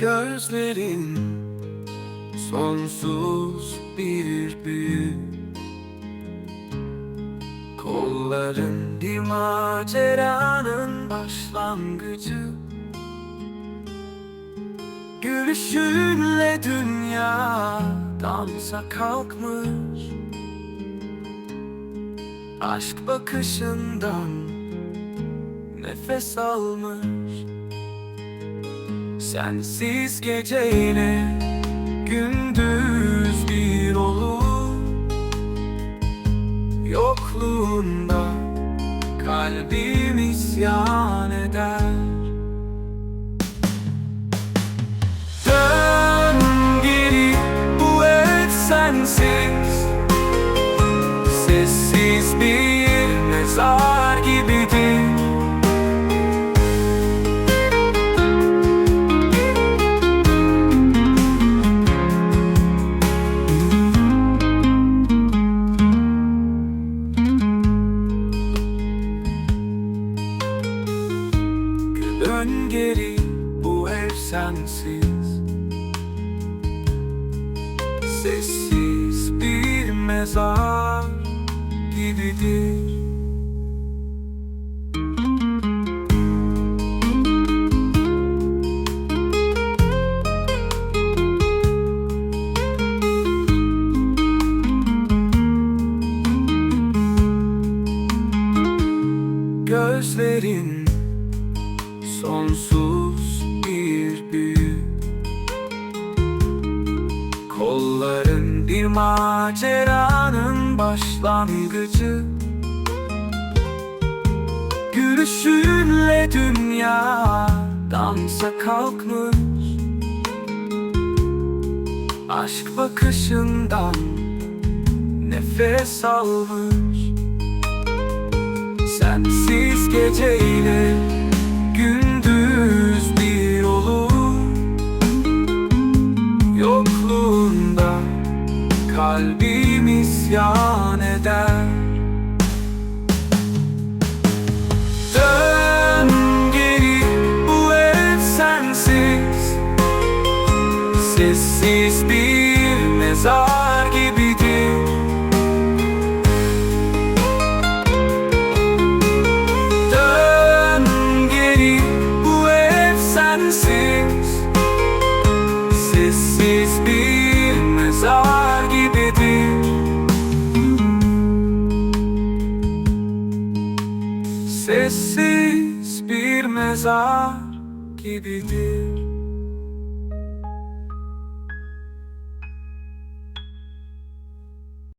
Gözlerin sonsuz bir büyü, kolların bir maceranın başlangıcı. Gülüşünle dünya dansa kalkmış, aşk bakışından nefes almış. Sensiz geceyle gündüz bir olur, yokluğunda kalbim isyan eder. Dön geri, bu ev sensiz, sessiz bir mezar gibidir. Dön geri, bu ev sensiz, sessiz bir mezar gibidir. Gözlerin sonsuz bir büyü, kolların bir maceranın başlangıcı. Gülüşünle dünya dansa kalkmış, aşk bakışından nefes almış. Sensiz geceyle gündüz bir olur, yokluğunda kalbim isyan eder. Dön geri, bu ev sensiz, sessiz bir mezar gibidir. Sessiz bir mezar gibidir. Sessiz bir mezar gibidir.